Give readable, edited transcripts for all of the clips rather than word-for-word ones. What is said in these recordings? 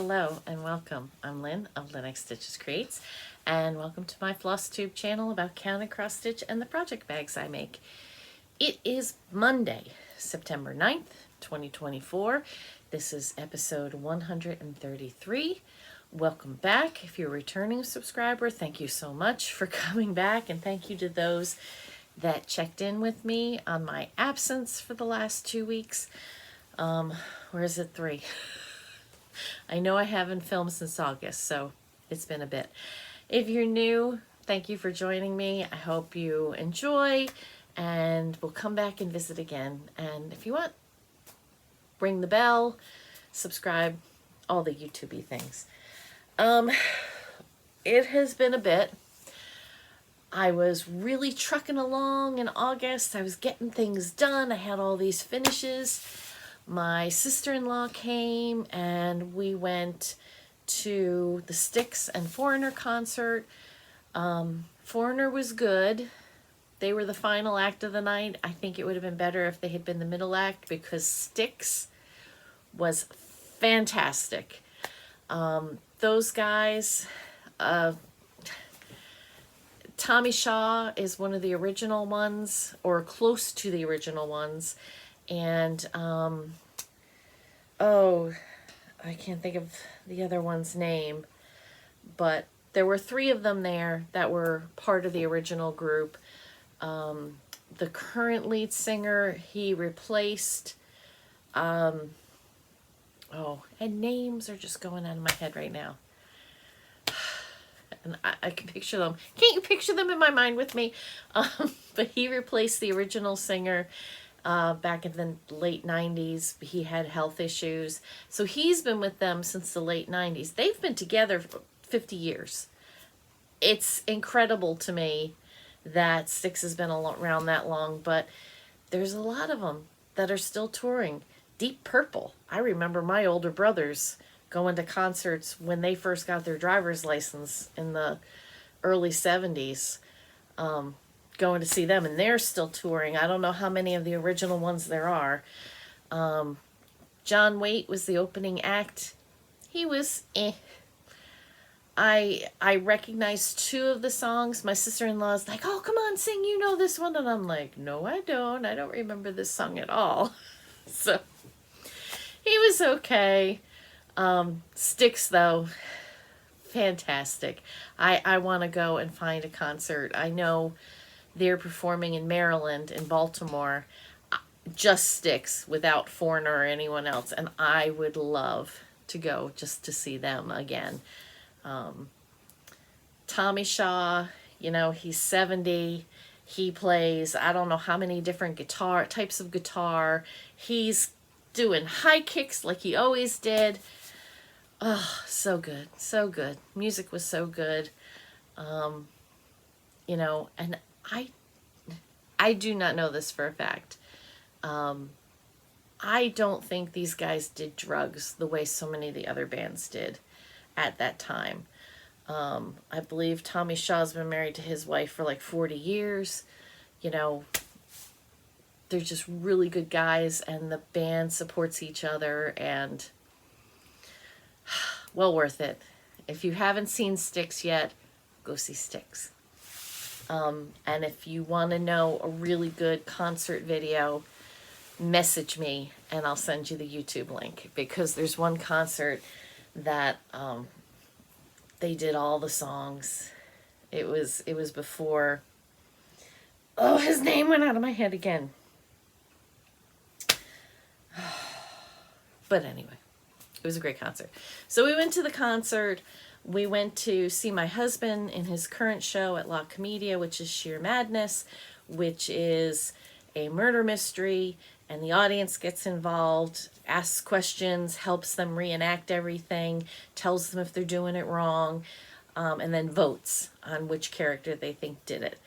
Hello and welcome. I'm Lynn of Lynn Stitches Creates, and welcome to my Flosstube channel about count and cross stitch and the project bags I make. It is Monday, September 9th, 2024. This is episode 133. Welcome back. If you're a returning subscriber, thank you so much for coming back, and thank you to those that checked in with me on my absence for the last 2 weeks. Where is it? 3? I know I haven't filmed since August, so it's been a bit. If you're new, thank you for joining me. I hope you enjoy, and we'll come back and visit again. And if you want, ring the bell, subscribe, all the YouTube-y things. It has been a bit. I was really trucking along in August. I was getting things done. I had all these finishes. My sister-in-law came and we went to the Styx and Foreigner concert. Foreigner was good. They were the final act of the night. I think it would have been better if they had been the middle act because Styx was fantastic. Those guys, Tommy Shaw is one of the original ones, or close to the original ones. And, oh, I can't think of the other one's name, but there were 3 of them there that were part of the original group. The current lead singer, he replaced, and names are just going out of my head right now. And I can picture them. Can't you picture them in my mind with me? But he replaced the original singer. Back in the late 90s. He had health issues. So he's been with them since the late 90s. They've been together for 50 years. It's incredible to me that Styx has been around that long, but there's a lot of them that are still touring. Deep Purple. I remember my older brothers going to concerts when they first got their driver's license in the early 70s. Going to see them, and they're still touring. I don't know how many of the original ones there are. John Waite was the opening act. He was I recognized 2 of the songs. My sister-in-law's like, "Oh, come on, sing, you know this one." And I'm like, "No, I don't remember this song at all." So he was okay. Styx though, fantastic. I want to go and find a concert. I know they're performing in Maryland, in Baltimore, just Styx, without Foreigner or anyone else. And I would love to go just to see them again. Tommy Shaw, you know, he's 70. He plays, I don't know how many different types of guitar. He's doing high kicks like he always did. Oh, so good, so good. Music was so good. You know, and I do not know this for a fact. I don't think these guys did drugs the way so many of the other bands did at that time. I believe Tommy Shaw's been married to his wife for like 40 years. You know, they're just really good guys, and the band supports each other, and well worth it. If you haven't seen Styx yet, go see Styx. And if you want to know a really good concert video, message me and I'll send you the YouTube link, because there's one concert that they did all the songs. It was before, oh, his name went out of my head again. But anyway, it was a great concert. So we went to the concert. We went to see my husband in his current show at La Comedia, which is Sheer Madness, which is a murder mystery, and the audience gets involved, asks questions, helps them reenact everything, tells them if they're doing it wrong, and then votes on which character they think did it.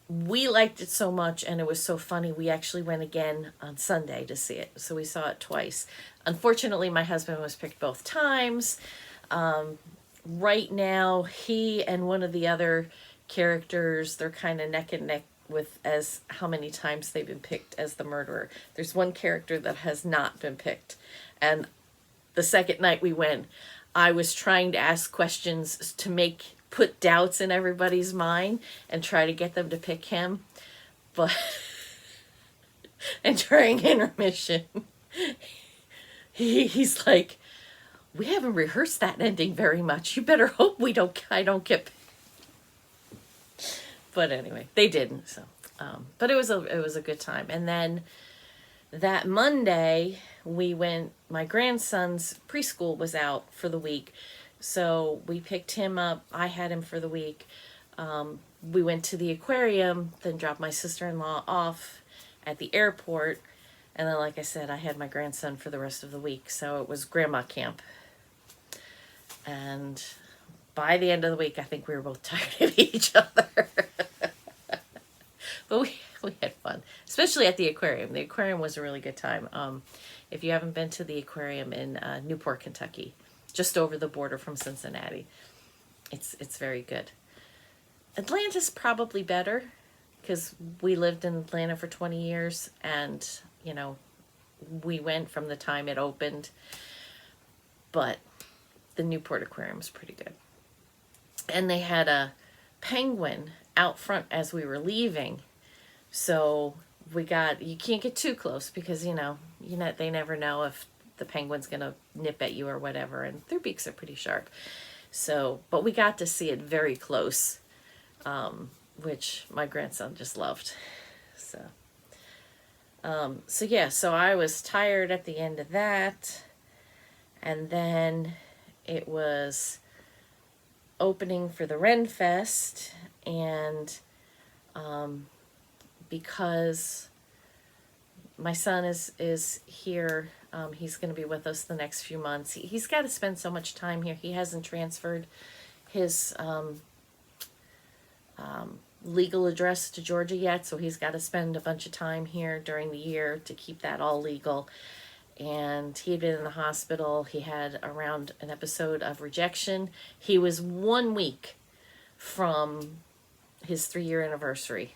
We liked it so much, and it was so funny, we actually went again on Sunday to see it, so we saw it twice. Unfortunately, my husband was picked both times. Right now, he and one of the other characters, they're kind of neck and neck with as how many times they've been picked as the murderer. There's one character that has not been picked, and the second night we went, I was trying to ask questions to put doubts in everybody's mind and try to get them to pick him. But, and during intermission, he's like, we haven't rehearsed that ending very much. You better hope I don't get. But anyway, they didn't. So, but it was a good time. And then that Monday we went. My grandson's preschool was out for the week, so we picked him up. I had him for the week. We went to the aquarium, then dropped my sister-in-law off at the airport, and then, like I said, I had my grandson for the rest of the week. So it was grandma camp. And by the end of the week, I think we were both tired of each other. But we had fun, especially at the aquarium. The aquarium was a really good time. If you haven't been to the aquarium in Newport, Kentucky, just over the border from Cincinnati, it's very good. Atlanta's probably better because we lived in Atlanta for 20 years, and you know, we went from the time it opened. But the Newport Aquarium is pretty good. And they had a penguin out front as we were leaving. So you can't get too close because, they never know if the penguin's going to nip at you or whatever. And their beaks are pretty sharp. So, but we got to see it very close, which my grandson just loved. So I was tired at the end of that. And then it was opening for the Ren Fest, and because my son is here, he's going to be with us the next few months. He's got to spend so much time here. He hasn't transferred his legal address to Georgia yet, so he's got to spend a bunch of time here during the year to keep that all legal. And he had been in the hospital. He had around an episode of rejection. He was 1 week from his 3-year anniversary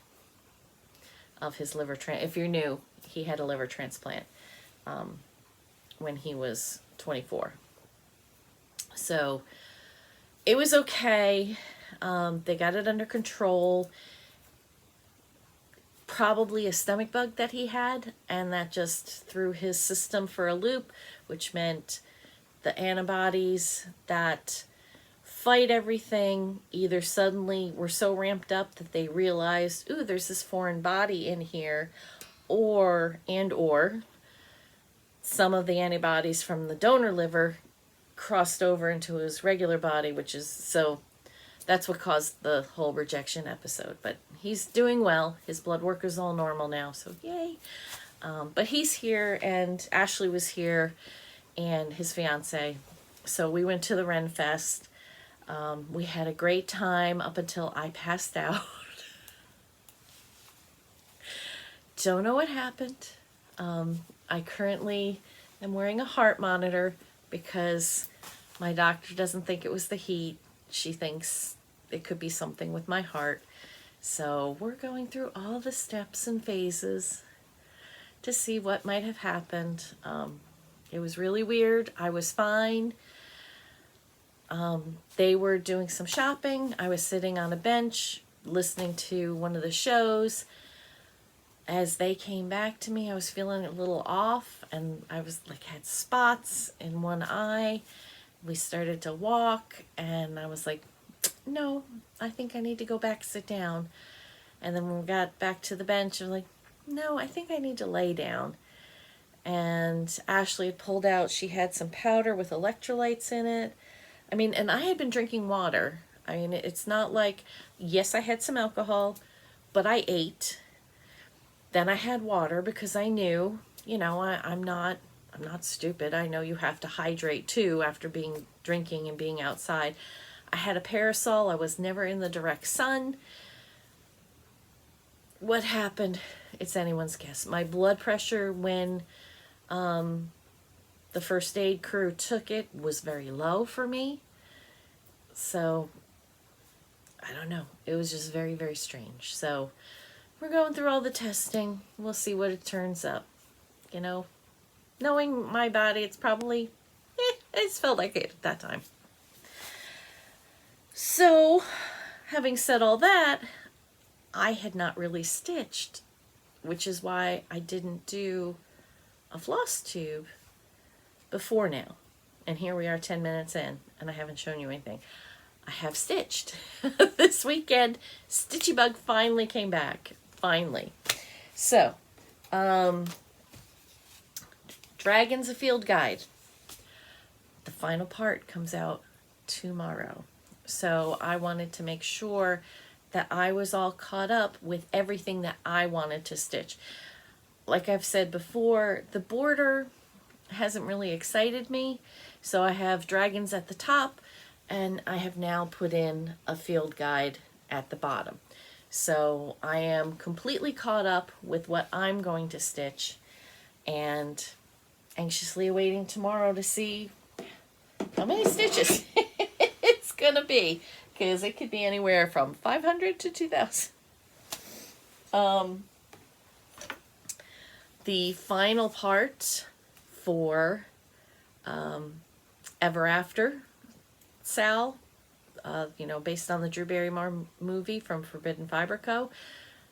of his liver transplant. If you're new, he had a liver transplant when he was 24. So it was okay. They got it under control. Probably a stomach bug that he had, and that just threw his system for a loop, which meant the antibodies that fight everything either suddenly were so ramped up that they realized, ooh, there's this foreign body in here, or some of the antibodies from the donor liver crossed over into his regular body, so that's what caused the whole rejection episode. But he's doing well. His blood work is all normal now, so yay. But he's here, and Ashley was here, and his fiance. So we went to the Ren Fest. We had a great time up until I passed out. Don't know what happened. I currently am wearing a heart monitor because my doctor doesn't think it was the heat. She thinks it could be something with my heart. So we're going through all the steps and phases to see what might have happened. It was really weird. I was fine. They were doing some shopping. I was sitting on a bench listening to one of the shows. As they came back to me, I was feeling a little off, and I was had spots in one eye. We started to walk, and I was like, no, I think I need to go back, sit down. And then when we got back to the bench, I was like, no, I think I need to lay down. And Ashley had pulled out, she had some powder with electrolytes in it. And I had been drinking water. It's not like, yes, I had some alcohol, but I ate. Then I had water because I knew, I'm not stupid. I know you have to hydrate too after drinking and being outside. I had a parasol. I was never in the direct sun. What happened? It's anyone's guess. My blood pressure when the first aid crew took it was very low for me. So, I don't know. It was just very, very strange. So, we're going through all the testing. We'll see what it turns up. Knowing my body, it's probably, just felt like it at that time. So, having said all that, I had not really stitched, which is why I didn't do a floss tube before now. And here we are 10 minutes in, and I haven't shown you anything. I have stitched. This weekend, Stitchy Bug finally came back. Finally. So, Dragons of Field Guide. The final part comes out tomorrow. So I wanted to make sure that I was all caught up with everything that I wanted to stitch. Like I've said before, the border hasn't really excited me. So I have dragons at the top, and I have now put in a field guide at the bottom. So I am completely caught up with what I'm going to stitch, and anxiously awaiting tomorrow to see how many stitches it's gonna be, because it could be anywhere from 500 to 2,000. The final part for Ever After Sal, based on the Drew Barrymore movie from Forbidden Fiber Co.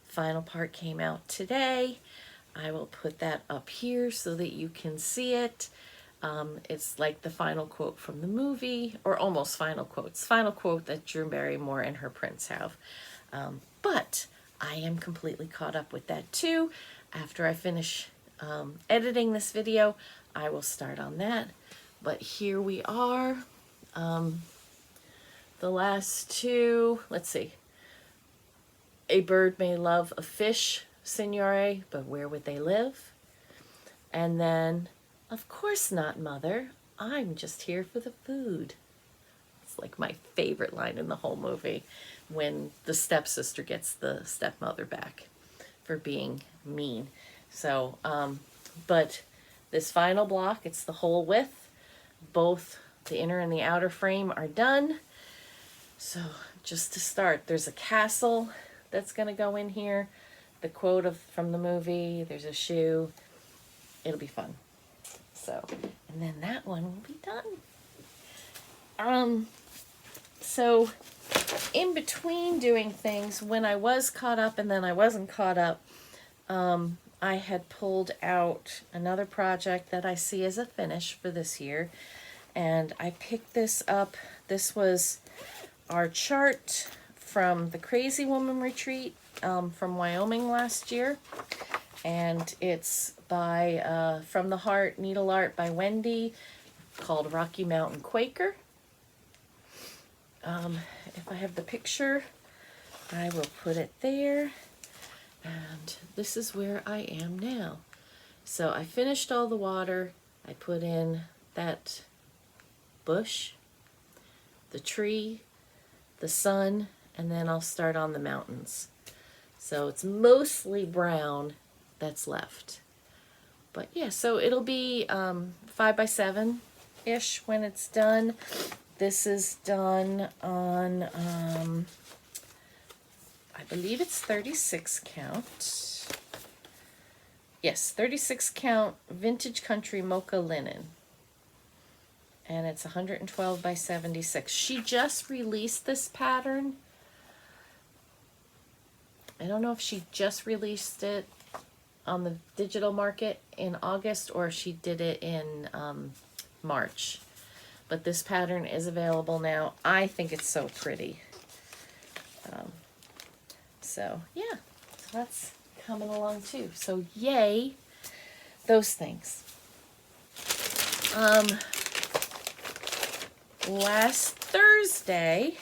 Final part came out today. I will put that up here so that you can see it. It's like the final quote from the movie, or almost final quotes. Final quote that Drew Barrymore and her prince have. But I am completely caught up with that too. After I finish editing this video, I will start on that. But here we are. The last two, let's see. A bird may love a fish, Signore, but where would they live? And then, of course not, Mother. I'm just here for the food. It's like my favorite line in the whole movie, when the stepsister gets the stepmother back for being mean. So, but this final block, it's the whole width. Both the inner and the outer frame are done. So just to start, there's a castle that's going to go in here. The quote from the movie, there's a shoe. It'll be fun. So, and then that one will be done. So in between doing things, when I was caught up and then I wasn't caught up, I had pulled out another project that I see as a finish for this year. And I picked this up. This was our chart from the Crazy Woman Retreat from Wyoming last year. And it's by From the Heart, Needleart by Wendy, called Rocky Mountain Quaker. If I have the picture, I will put it there. And this is where I am now. So I finished all the water. I put in that bush, the tree, the sun, and then I'll start on the mountains. So it's mostly brown that's left. But yeah, so it'll be 5x7-ish when it's done. This is done on, I believe it's 36 count. Yes, 36 count vintage country mocha linen. And it's 112 by 76. She just released this pattern. I don't know if she just released it on the digital market in August or if she did it in March. But this pattern is available now. I think it's so pretty. So yeah, so that's coming along too. So yay, those things. Last Thursday,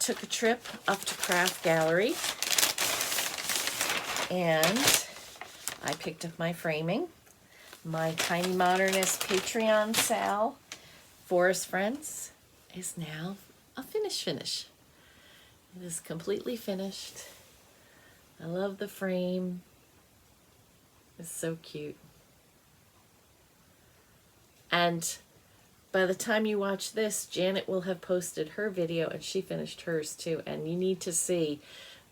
took a trip up to Craft Gallery, and I picked up my framing. My Tiny Modernist Patreon Sal Forest Friends is now a finish. It is completely finished. I love the frame. It's so cute. And by the time you watch this, Janet will have posted her video, and she finished hers too. And you need to see,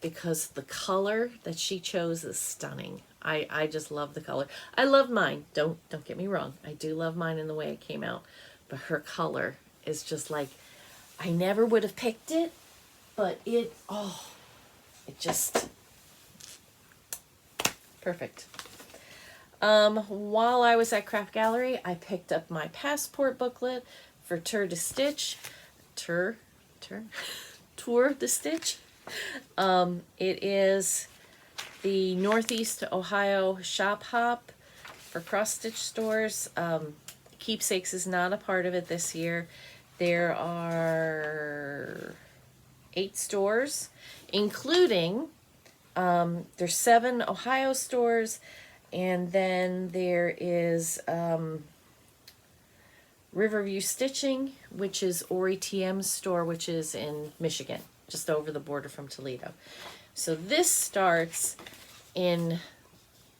because the color that she chose is stunning. I just love the color. I love mine. Don't get me wrong. I do love mine in the way it came out. but her color is just like, I never would have picked it, but it just perfect. While I was at Craft Gallery, I picked up my passport booklet for Tour de Stitch. Tour de Stitch. It is the Northeast Ohio Shop Hop for cross stitch stores. Keepsakes is not a part of it this year. There are 8 stores, including there's 7 Ohio stores, and then there is Riverview Stitching, which is Ori TM's store, which is in Michigan, just over the border from Toledo. So this starts in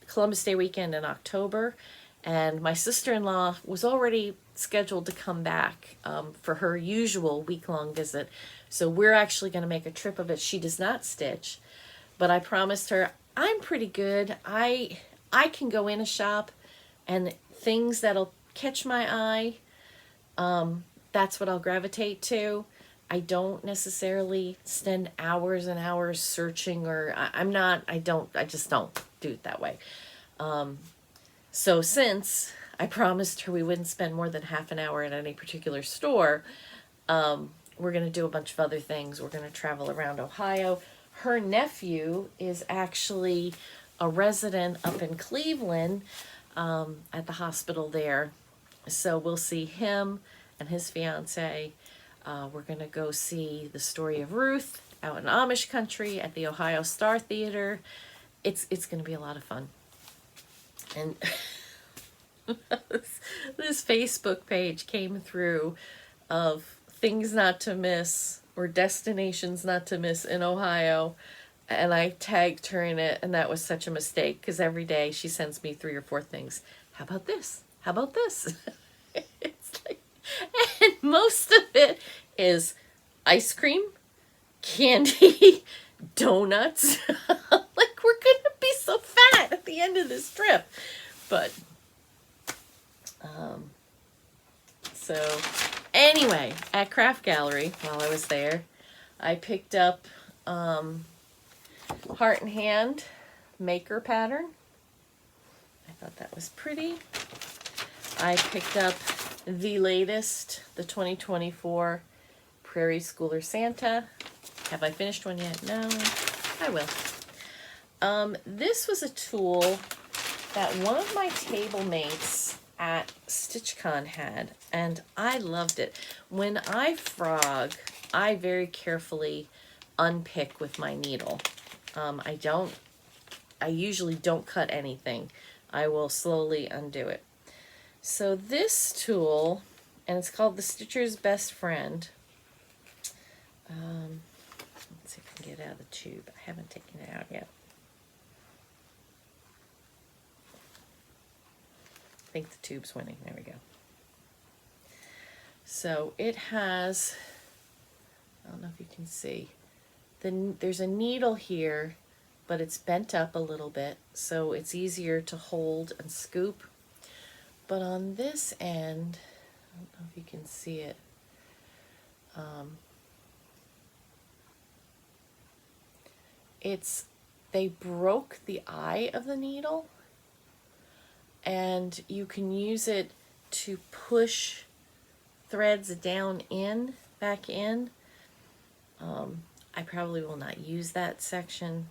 Columbus Day weekend in October, and my sister-in-law was already scheduled to come back for her usual week-long visit. So we're actually going to make a trip of it. She does not stitch, but I promised her I'm pretty good. I can go in a shop and things that'll catch my eye, that's what I'll gravitate to. I don't necessarily spend hours and hours searching, or I just don't do it that way. So since I promised her we wouldn't spend more than half an hour at any particular store, we're going to do a bunch of other things. We're going to travel around Ohio. Her nephew is actually a resident up in Cleveland, at the hospital there. So we'll see him and his fiance. We're going to go see The Story of Ruth out in Amish country at the Ohio Star Theater. It's going to be a lot of fun. And this Facebook page came through of things not to miss or destinations not to miss in Ohio. And I tagged her in it, and that was such a mistake because every day she sends me 3 or 4 things. How about this? How about this? It's like, and most of it is ice cream, candy, donuts. Like, we're gonna be so fat at the end of this trip. But so anyway, at Craft Gallery while I was there, I picked up Heart and Hand maker pattern. I thought that was pretty. I picked up the latest, the 2024 Prairie Schooler Santa. Have I finished one yet? No, I will. This was a tool that one of my table mates at StitchCon had, and I loved it. When I frog, I very carefully unpick with my needle. I usually don't cut anything. I will slowly undo it. So this tool, and it's called the Stitcher's Best Friend. Let's see if I can get it out of the tube. I haven't taken it out yet. I think the tube's winning. There we go. So it has, I don't know if you can see, there's a needle here, but it's bent up a little bit, so it's easier to hold and scoop. But on this end, I don't know if you can see it, they broke the eye of the needle, and you can use it to push threads back in. I probably will not use that section.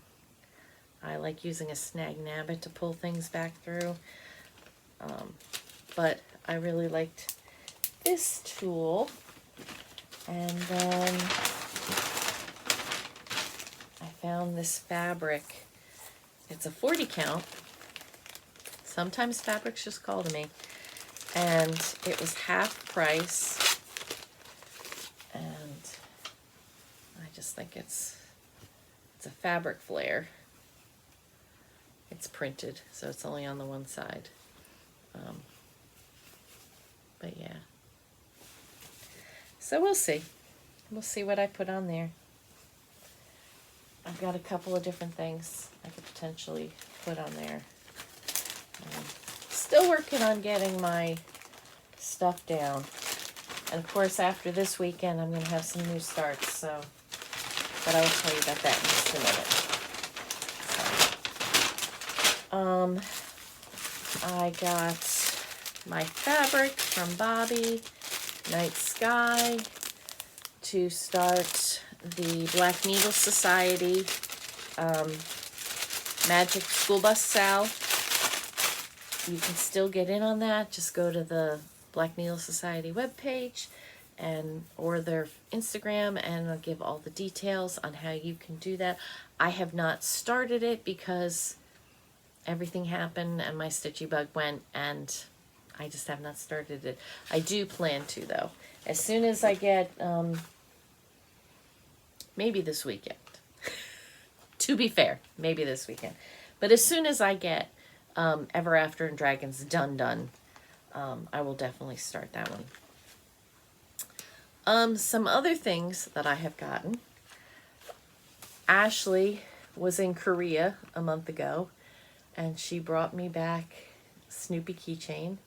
I like using a snag nabbit to pull things back through. But I really liked this tool. And then I found this fabric. It's a 40 count. Sometimes fabrics just call to me. And it was half price. And I just think it's a fabric flare. It's printed, so it's only on the one side. But yeah. So we'll see. We'll see what I put on there. I've got a couple of different things I could potentially put on there. Still working on getting my stuff down. And of course, after this weekend, I'm going to have some new starts, so, but I will tell you about that in just a minute. I got my fabric from Bobby, Night Sky, to start the Black Needle Society Magic School Bus Sal. You can still get in on that. Just go to the Black Needle Society webpage or their Instagram, and I'll give all the details on how you can do that. I have not started it because everything happened and my stitchy bug went, and I just have not started it. I do plan to, though. As soon as I get, maybe this weekend. To be fair, maybe this weekend. But as soon as I get Ever After and Dragons done, I will definitely start that one. Some other things that I have gotten. Ashley was in Korea a month ago, and she brought me back Snoopy keychain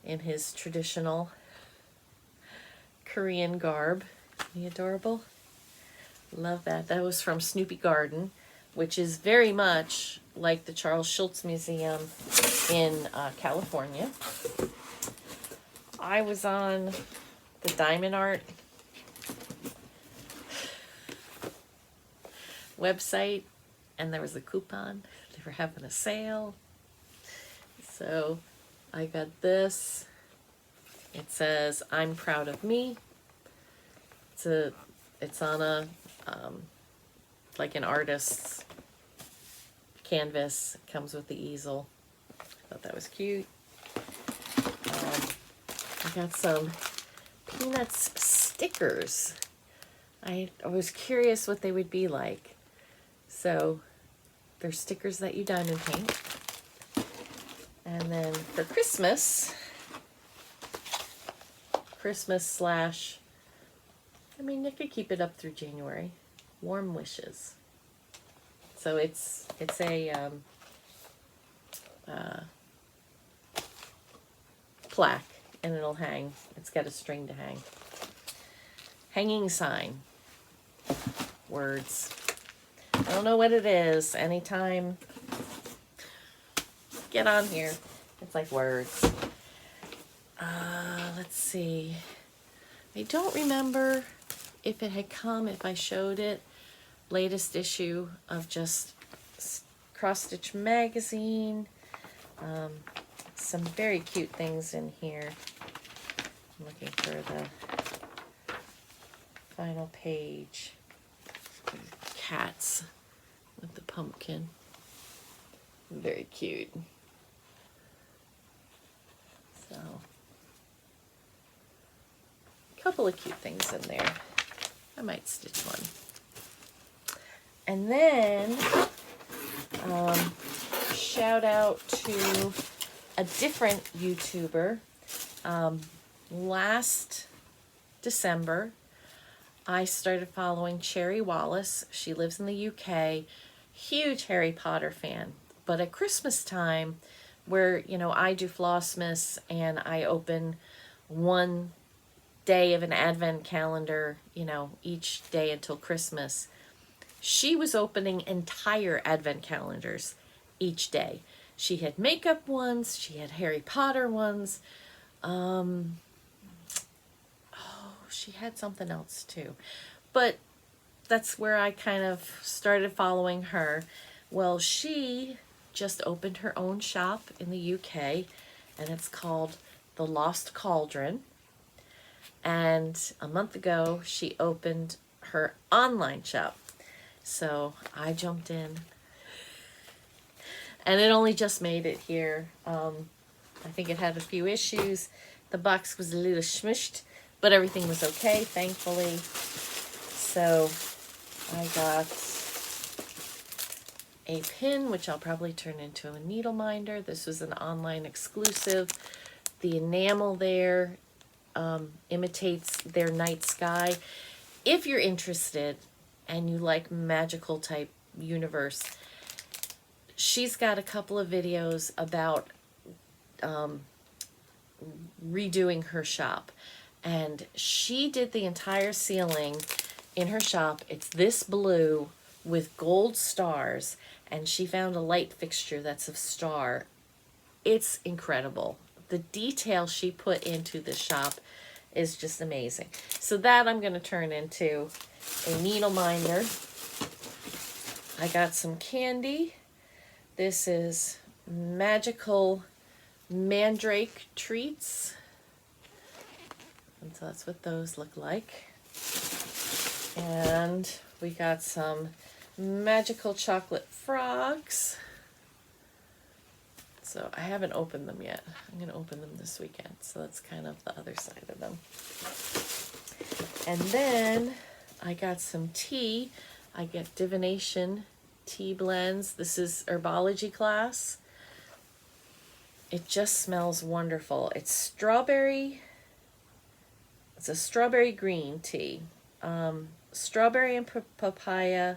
in his traditional Korean garb. Isn't he adorable? Love that. That was from Snoopy Garden, which is very much like the Charles Schultz Museum in California. I was on the Diamond Art website, and there was a coupon. They were having a sale. So I got this. It says, "I'm proud of me." It's on a like an artist's canvas. It comes with the easel. Thought that was cute. I got some Peanuts stickers. I was curious what they would be like. So they're stickers that you diamond paint. And then for Christmas slash, I mean, you could keep it up through January. Warm wishes. So it's a plaque, and it'll hang. It's got a string to hang. Hanging sign. Words. I don't know what it is. Anytime get on here, it's like words. Let's see. I don't remember if it had come, if I showed it. Latest issue of just Cross Stitch magazine. Some very cute things in here. I'm looking for the final page. Cats with the pumpkin. Very cute. So, a couple of cute things in there. I might stitch one. And then, shout out to a different YouTuber. Last December, I started following Cherry Wallace. She lives in the UK. Huge Harry Potter fan. But at Christmas time, where, you know, I do Flossmas and I open one day of an advent calendar, you know, each day until Christmas, she was opening entire advent calendars each day. She had makeup ones, she had Harry Potter ones. She had something else too. But that's where I kind of started following her. Well, she just opened her own shop in the UK, and it's called The Lost Cauldron. And a month ago, she opened her online shop. So I jumped in, and it only just made it here. I think it had a few issues. The box was a little smushed, but everything was okay, thankfully. So I got a pin, which I'll probably turn into a needle minder. This was an online exclusive. The enamel there imitates their night sky. If you're interested and you like magical type universe, she's got a couple of videos about redoing her shop. and she did the entire ceiling in her shop. It's this blue with gold stars, and she found a light fixture that's a star. It's incredible. The detail she put into the shop is just amazing. So that I'm going to turn into a needle minder. I got some candy. This is magical mandrake treats. And so that's what those look like. And we got some magical chocolate frogs. So I haven't opened them yet. I'm going to open them this weekend. So that's kind of the other side of them. And then I got some tea. I get divination tea blends. This is herbology class. It just smells wonderful. It's strawberry. It's a strawberry green tea. Strawberry and papaya.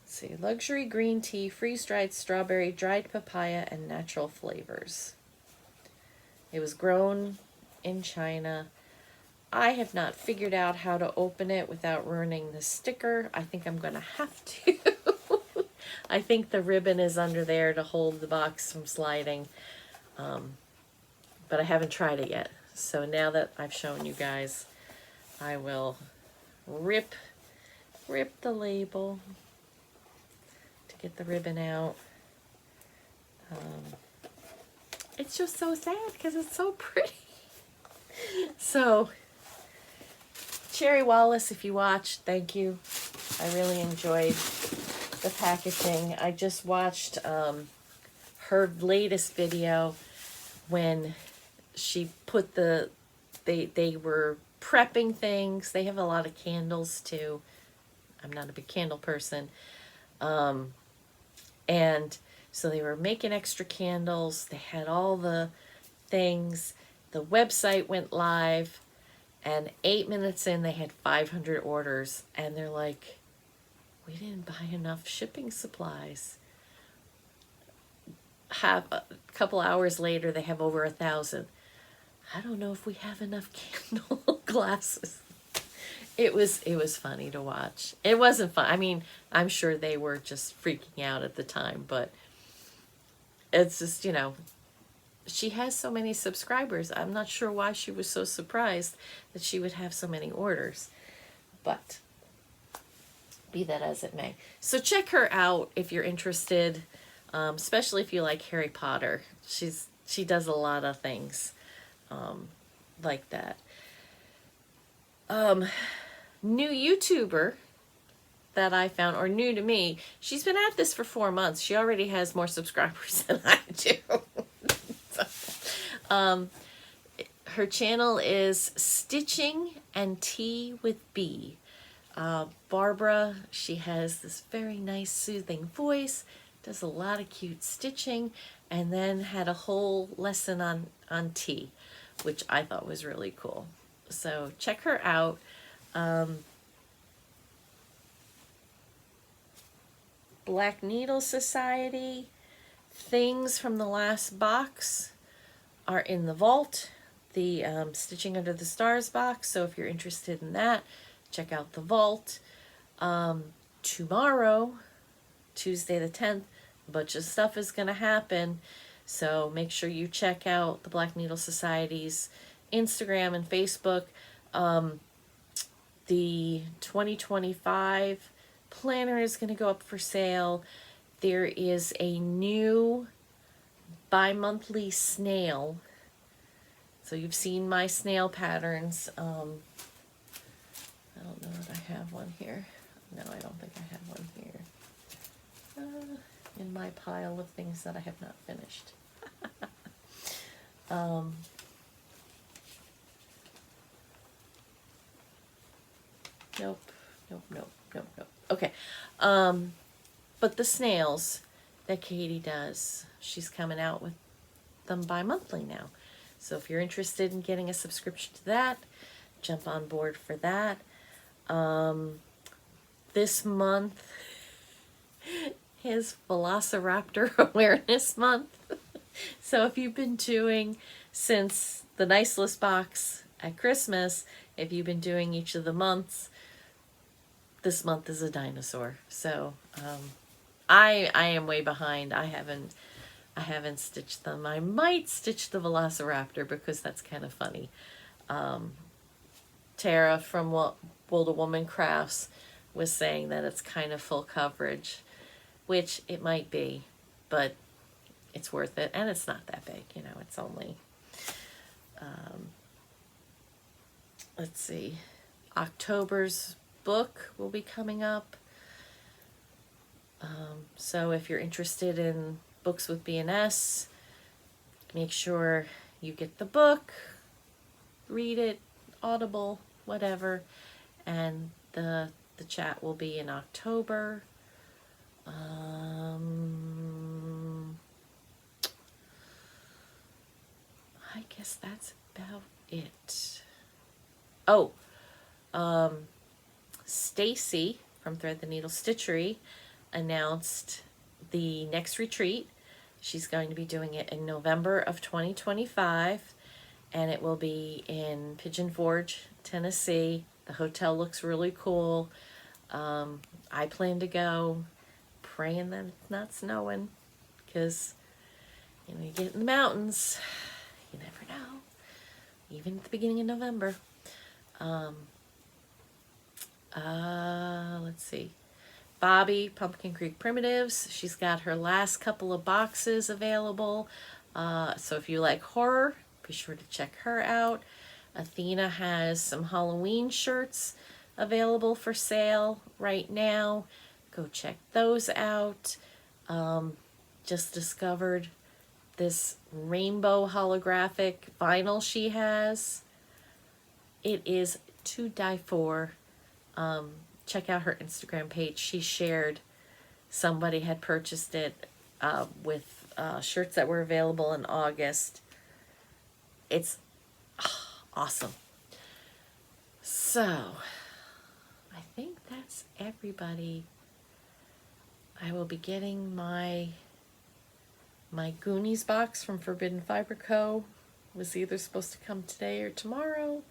See, luxury green tea, freeze-dried strawberry, dried papaya, and natural flavors. It was grown in China. I have not figured out how to open it without ruining the sticker. I think I'm going to have to. I think the ribbon is under there to hold the box from sliding. But I haven't tried it yet. So now that I've shown you guys, I will rip the label to get the ribbon out. It's just so sad because it's so pretty. So, Cherry Wallace, if you watched, thank you. I really enjoyed the packaging. I just watched her latest video when she put they were prepping things. They have a lot of candles too. I'm not a big candle person. And so they were making extra candles. They had all the things. The website went live, and 8 minutes in, they had 500 orders. And they're like, we didn't buy enough shipping supplies. A couple hours later, they have over 1,000. I don't know if we have enough candle glasses. It was funny to watch. It wasn't fun. I mean, I'm sure they were just freaking out at the time, but it's just, you know, she has so many subscribers. I'm not sure why she was so surprised that she would have so many orders, but be that as it may. So check her out if you're interested, especially if you like Harry Potter. She does a lot of things like that. New YouTuber that I found, or new to me, she's been at this for 4 months. She already has more subscribers than I do. So, her channel is Stitching and Tea with B. Barbara, she has this very nice soothing voice, does a lot of cute stitching, and then had a whole lesson on tea, which I thought was really cool. So check her out. Black Needle Society, things from the last box are in the vault. The Stitching Under the Stars box. So if you're interested in that, check out the vault. Tomorrow, Tuesday the 10th, a bunch of stuff is going to happen. So make sure you check out the Black Needle Society's Instagram and Facebook. The 2025 planner is going to go up for sale. There is a new bi-monthly snail. So you've seen my snail patterns. I don't know if I have one here. No, I don't think I have one here. In my pile of things that I have not finished. Nope. Okay. But the snails that Katie does, she's coming out with them bi-monthly now. So if you're interested in getting a subscription to that, jump on board for that. This month is Velociraptor Awareness Month. So if you've been doing since the nice list box at Christmas, if you've been doing each of the months, this month is a dinosaur. So I am way behind. I haven't stitched them. I might stitch the Velociraptor because that's kind of funny. Tara from Wilda Woman Crafts was saying that it's kind of full coverage, which it might be, but it's worth it, and it's not that big, you know. It's only, let's see, October's book will be coming up. So if you're interested in books with BNS, make sure you get the book, read it, Audible, whatever, and the chat will be in October. I guess that's about it. Oh, Stacy from Thread the Needle Stitchery announced the next retreat. She's going to be doing it in November of 2025, and it will be in Pigeon Forge, Tennessee. The hotel looks really cool. I plan to go, praying that it's not snowing, because, you know, you get in the mountains, you never know, even at the beginning of November. Let's see. Bobby, Pumpkin Creek Primitives, she's got her last couple of boxes available. So if you like horror, be sure to check her out. Athena has some Halloween shirts available for sale right now. Go check those out. Just discovered this rainbow holographic vinyl she has. It is to die for. Check out her Instagram page. She shared somebody had purchased it with shirts that were available in August. It's awesome. So, I think that's everybody. I will be getting my Goonies box from Forbidden Fiber Co. It was either supposed to come today or tomorrow. I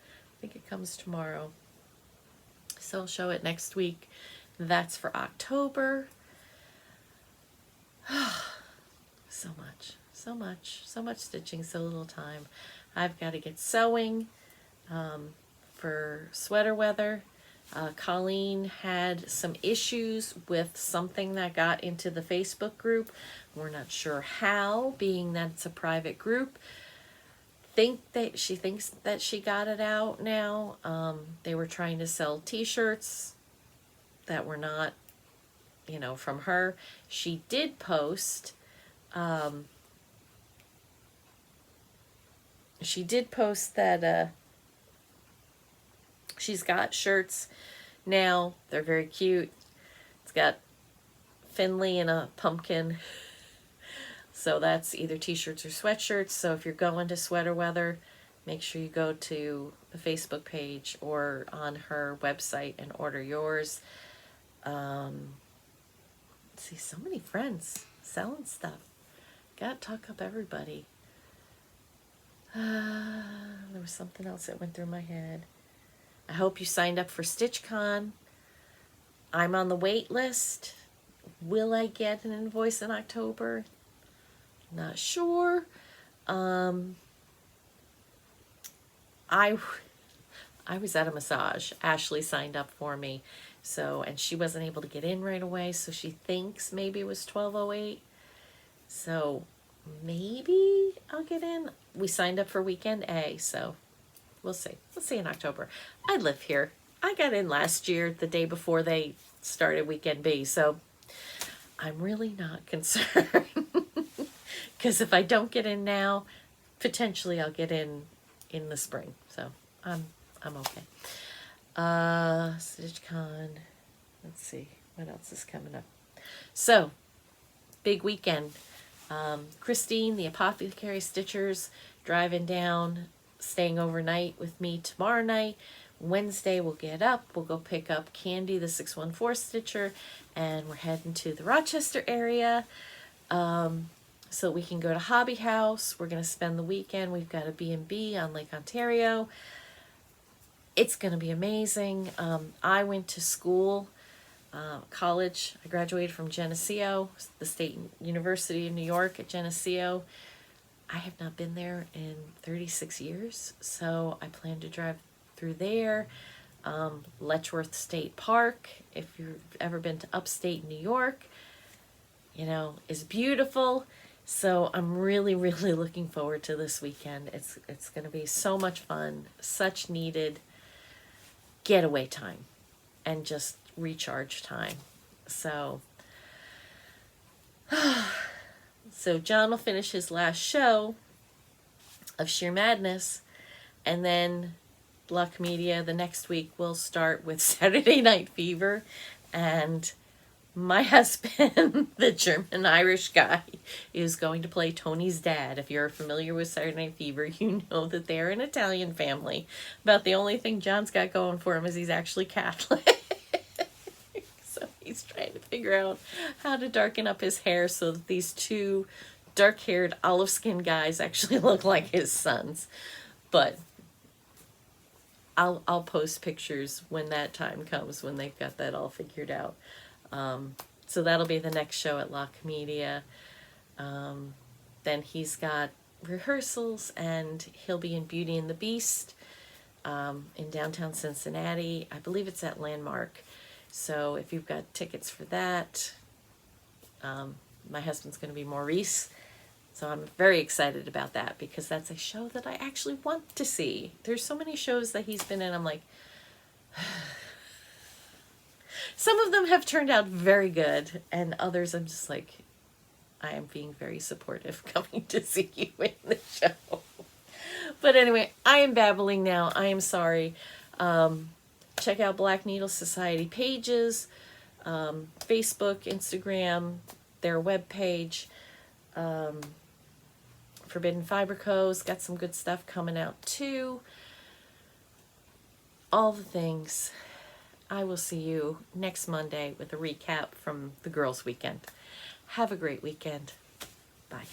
think it comes tomorrow. So I'll show it next week. That's for October. So much stitching, so little time. I've got to get sewing for sweater weather. Colleen had some issues with something that got into the Facebook group. We're not sure how, being that it's a private group. She thinks that she got it out now. They were trying to sell t-shirts that were not, you know, from her. She did post that she's got shirts now. They're very cute. It's got Finley and a pumpkin. So that's either t-shirts or sweatshirts. So if you're going to sweater weather, make sure you go to the Facebook page or on her website and order yours. Let's see, so many friends selling stuff. Gotta talk up everybody. There was something else that went through my head. I hope you signed up for StitchCon. I'm on the wait list. Will I get an invoice in October? Not sure. I was at a massage. Ashley signed up for me. So, and she wasn't able to get in right away, so she thinks maybe it was 12:08. So maybe I'll get in. We signed up for weekend A, so we'll see. We'll see in October. I live here. I got in last year, the day before they started weekend B, so I'm really not concerned. Because if I don't get in now, potentially I'll get in the spring. So I'm okay. StitchCon. Let's see what else is coming up. So big weekend. Christine, the Apothecary Stitchers, driving down, staying overnight with me tomorrow night. Wednesday we'll get up. We'll go pick up Candy, the 614 Stitcher, and we're heading to the Rochester area. so we can go to Hobby House. We're going to spend the weekend. We've got a B&B on Lake Ontario. It's going to be amazing. I went to school, college. I graduated from Geneseo, the State University of New York at Geneseo. I have not been there in 36 years, so I plan to drive through there. Letchworth State Park, if you've ever been to upstate New York, you know, is beautiful. So I'm really, really looking forward to this weekend. It's going to be so much fun, such needed getaway time and just recharge time. So John will finish his last show of Sheer Madness, and then Luck Media the next week will start with Saturday Night Fever, and my husband, the German-Irish guy, is going to play Tony's dad. If you're familiar with Saturday Night Fever, you know that they're an Italian family. About the only thing John's got going for him is he's actually Catholic. So he's trying to figure out how to darken up his hair so that these two dark-haired, olive-skinned guys actually look like his sons. But I'll post pictures when that time comes, when they've got that all figured out. So that'll be the next show at Lock Media. Then he's got rehearsals, and he'll be in Beauty and the Beast in downtown Cincinnati. I believe it's at Landmark. So if you've got tickets for that, my husband's going to be Maurice. So I'm very excited about that, because that's a show that I actually want to see. There's so many shows that he's been in, I'm like... Some of them have turned out very good, and others I'm just like, I am being very supportive coming to see you in the show. But anyway, I am babbling now. I am sorry. Check out Black Needle Society pages, Facebook, Instagram, their webpage. Forbidden Fiber Co.'s got some good stuff coming out too. All the things. I will see you next Monday with a recap from the girls' weekend. Have a great weekend. Bye.